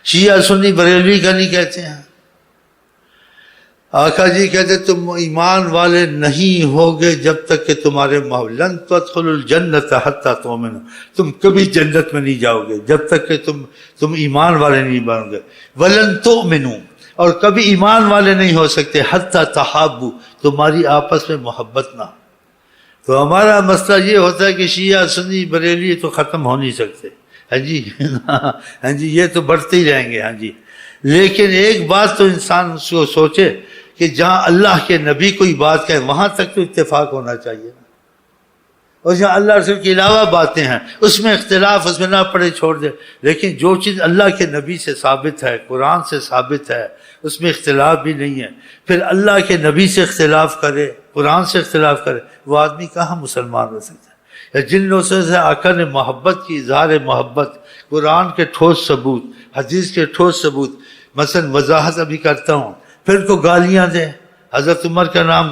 شیعہ سنی بریلوی کا نہیں کہتے ہیں. آقا جی کہتے تم ایمان والے نہیں ہوگے جب تک کہ تمہارے لن تدخلوا الجنت حتی تؤمنوا، تم کبھی جنت میں نہیں جاؤ گے جب تک کہ تم ایمان والے نہیں بنو گے. ولن تؤمنوا، اور کبھی ایمان والے نہیں ہو سکتے حتی تحابوا، تمہاری آپس میں محبت نہ. تو ہمارا مسئلہ یہ ہوتا ہے کہ شیعہ سنی بریلی تو ختم ہو نہیں سکتے. ہاں جی ہاں جی یہ تو بڑھتے ہی رہیں گے. ہاں جی لیکن ایک بات تو انسان اس کو سوچے کہ جہاں اللہ کے نبی کوئی بات کہے وہاں تک تو اتفاق ہونا چاہیے، اور جہاں اللہ رسول کے علاوہ باتیں ہیں اس میں اختلاف اس میں نہ پڑے چھوڑ دے. لیکن جو چیز اللہ کے نبی سے ثابت ہے، قرآن سے ثابت ہے، اس میں اختلاف بھی نہیں ہے، پھر اللہ کے نبی سے اختلاف کرے، قرآن سے اختلاف کرے، وہ آدمی کہاں مسلمان ہو سکتا ہے؟ جن لوگوں سے آقا نے محبت کی، اظہار محبت، قرآن کے ٹھوس ثبوت، حدیث کے ٹھوس ثبوت، مثلا وضاحت ابھی کرتا ہوں، پھر کو گالیاں دیں. حضرت عمر کا نام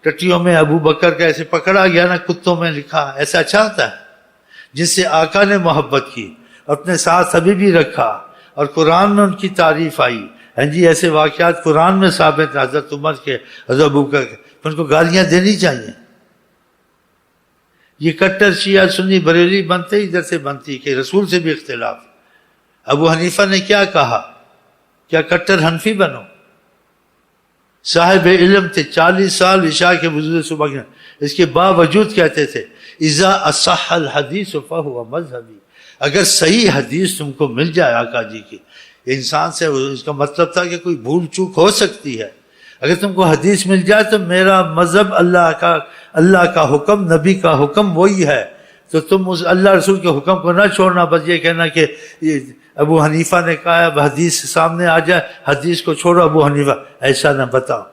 ٹٹیوں میں ابو بکر کا ایسے پکڑا گیا نا، کتوں میں لکھا، ایسا اچھا ہوتا ہے؟ جس سے آقا نے محبت کی، اپنے ساتھ ابھی بھی رکھا، اور قرآن میں ان کی تعریف آئی. ہاں جی ایسے واقعات قرآن میں ثابت ہیں، حضرت عمر کے، حضرت ابو بکر کے، ان کو گالیاں دینی چاہیے. یہ کٹر شیعہ سنی بریلی بنتے ادھر سے بنتی کہ رسول سے بھی اختلاف. ابو حنیفہ نے کیا کہا؟ کیا کٹر حنفی بنو؟ صاحب علم تھے، 40 سال عشاء کے وضو صبح کے، اس کے باوجود کہتے تھے اذا اصح الحدیث فہو مذہبی، اگر صحیح حدیث تم کو مل جائے آقا جی کی، انسان سے اس کا مطلب تھا کہ کوئی بھول چوک ہو سکتی ہے، اگر تم کو حدیث مل جائے تو میرا مذہب اللہ کا حکم، نبی کا حکم وہی ہے، تو تم اس اللہ رسول کے حکم کو نہ چھوڑنا. بس یہ کہنا کہ ابو حنیفہ نے کہا اب حدیث سامنے آ جائے حدیث کو چھوڑو ابو حنیفہ، ایسا نہ بتاؤ.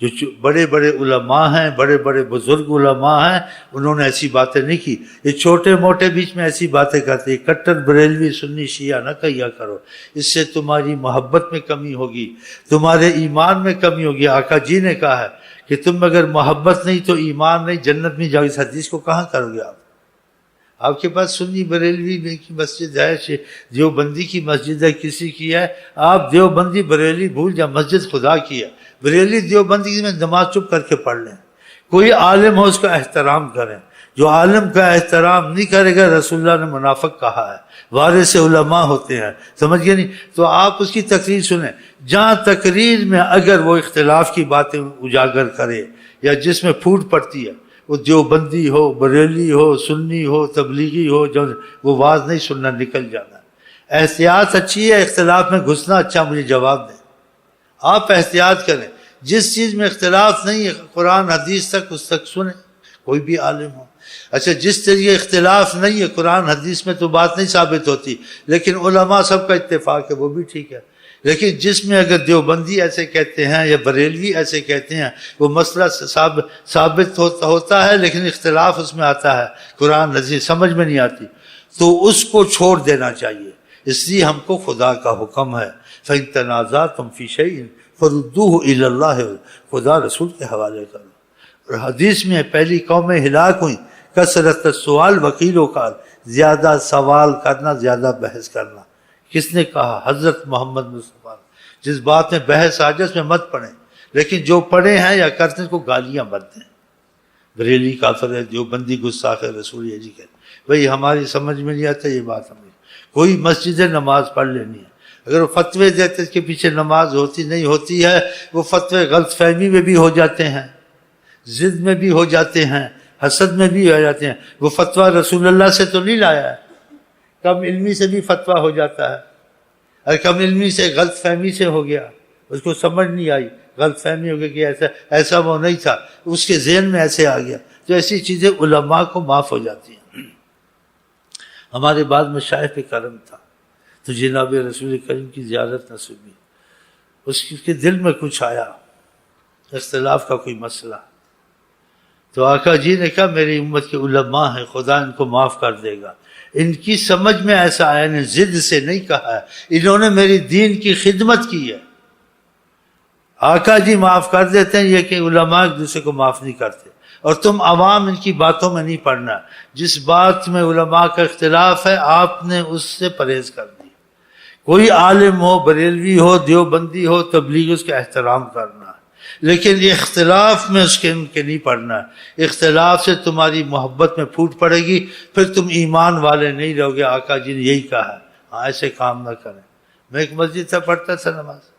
جو بڑے بڑے علماء ہیں، بڑے بڑے بزرگ علماء ہیں، انہوں نے ایسی باتیں نہیں کی. یہ چھوٹے موٹے بیچ میں ایسی باتیں کرتے ہیں. کٹر بریلوی سنی شیعہ نہ کہیا کرو، اس سے تمہاری محبت میں کمی ہوگی، تمہارے ایمان میں کمی ہوگی. آقا جی نے کہا ہے کہ تم اگر محبت نہیں تو ایمان نہیں، جنت میں جاؤ. اس حدیث کو کہاں کرو گے آپ کے پاس سنی بریلوی کی مسجد ہے، دیوبندی کی مسجد ہے، کسی کی ہے، آپ دیوبندی بریلی بھول جائیں، مسجد خدا کی ہے. بریلی دیوبندی میں نماز چپ کر کے پڑھ لیں. کوئی عالم ہو اس کا احترام کریں. جو عالم کا احترام نہیں کرے گا رسول اللہ نے منافق کہا ہے. وارث علماء ہوتے ہیں، سمجھ گئے نہیں؟ تو آپ اس کی تقریر سنیں. جہاں تقریر میں اگر وہ اختلاف کی باتیں اجاگر کرے یا جس میں پھوٹ پڑتی ہے، وہ دیوبندی ہو، بریلی ہو، سنی ہو، تبلیغی ہو، جو وہ واز نہیں سننا، نکل جانا. احتیاط اچھی ہے، اختلاف میں گھسنا اچھا. مجھے جواب دیں، آپ احتیاط کریں. جس چیز میں اختلاف نہیں ہے قرآن حدیث تک، اس تک سنیں، کوئی بھی عالم ہو. اچھا جس طریقے اختلاف نہیں ہے قرآن حدیث میں تو بات نہیں ثابت ہوتی، لیکن علماء سب کا اتفاق ہے، وہ بھی ٹھیک ہے. لیکن جس میں اگر دیوبندی ایسے کہتے ہیں یا بریلوی ایسے کہتے ہیں، وہ مسئلہ ثابت ہوتا ہے لیکن اختلاف اس میں آتا ہے، قرآن حدیث سمجھ میں نہیں آتی، تو اس کو چھوڑ دینا چاہیے. اس لیے ہم کو خدا کا حکم ہے فَإِن تَنَازَعْتُمْ فِي شَيْءٍ فَرُدُّوهُ إِلَى اللَّهِ، خدا رسول کے حوالے کرو. اور حدیث میں پہلی قومیں ہلاک ہوئیں کثرت السؤال وقیل و قال، زیادہ سوال کرنا، زیادہ بحث کرنا. کس نے کہا؟ حضرت محمد مصطفیٰ. جس بات میں بحث آ جائے اس میں مت پڑھیں، لیکن جو پڑھے ہیں یا کرتے ہیں کو گالیاں مت دیں. بریلی کافر ہے، دیوبندی گستاخ ہے، رسول یہ جی کہتے بھئی ہماری سمجھ میں نہیں آتا یہ بات. ہمیں کوئی مسجد نماز پڑھ لینی ہے. اگر وہ فتوے دیتے اس کے پیچھے نماز ہوتی نہیں ہوتی ہے، وہ فتوے غلط فہمی میں بھی ہو جاتے ہیں، ضد میں بھی ہو جاتے ہیں، حسد میں بھی ہو جاتے ہیں. وہ فتویٰ رسول اللہ سے تو نہیں لایا ہے. کم علمی سے بھی فتویٰ ہو جاتا ہے. اور کم علمی سے غلط فہمی سے ہو گیا، اس کو سمجھ نہیں آئی، غلط فہمی ہو گیا کہ ایسا وہ نہیں تھا، اس کے ذہن میں ایسے آ گیا. تو ایسی چیزیں علماء کو معاف ہو جاتی ہیں. ہمارے بعد میں مشائخ پہ کرم تھا تو جناب رسول کریم کی زیارت نصیب ہوئی. اس کے دل میں کچھ آیا، اختلاف کا کوئی مسئلہ، تو آقا جی نے کہا میری امت کے علماء ہیں، خدا ان کو معاف کر دے گا. ان کی سمجھ میں ایسا آیا، انہیں ضد سے نہیں کہا ہے، انہوں نے میری دین کی خدمت کی ہے. آقا جی معاف کر دیتے ہیں، یہ کہ علماء ایک دوسرے کو معاف نہیں کرتے. اور تم عوام ان کی باتوں میں نہیں پڑھنا. جس بات میں علماء کا اختلاف ہے آپ نے اس سے پرہیز کر دی. کوئی عالم ہو، بریلوی ہو، دیوبندی ہو، تبلیغ، اس کا احترام کرنا ہے، لیکن اختلاف میں اس کے ان کے نہیں پڑھنا ہے۔ اختلاف سے تمہاری محبت میں پھوٹ پڑے گی، پھر تم ایمان والے نہیں رہو گے۔ آقا جی نے یہی کہا ہے، ہاں ایسے کام نہ کریں۔ میں ایک مسجد سے پڑھتا تھا نماز،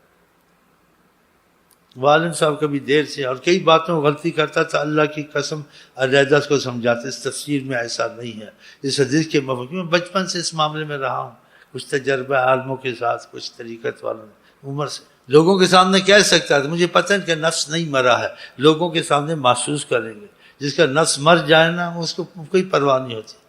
والد صاحب کبھی دیر سے اور کئی باتوں میں غلطی کرتا تھا، اللہ کی قسم علیحدہ کو سمجھاتے، اس تفسیر میں ایسا نہیں ہے، اس حدیث کے مفہوم میں بچپن سے اس معاملے میں رہا ہوں، کچھ تجربہ عالموں کے ساتھ، کچھ طریقت والوں نے عمر سے لوگوں کے سامنے کہہ سکتا تھا، مجھے پتہ ہے کہ نفس نہیں مرا ہے، لوگوں کے سامنے محسوس کریں گے، جس کا نفس مر جائے نا اس کو کوئی پرواہ نہیں ہوتی۔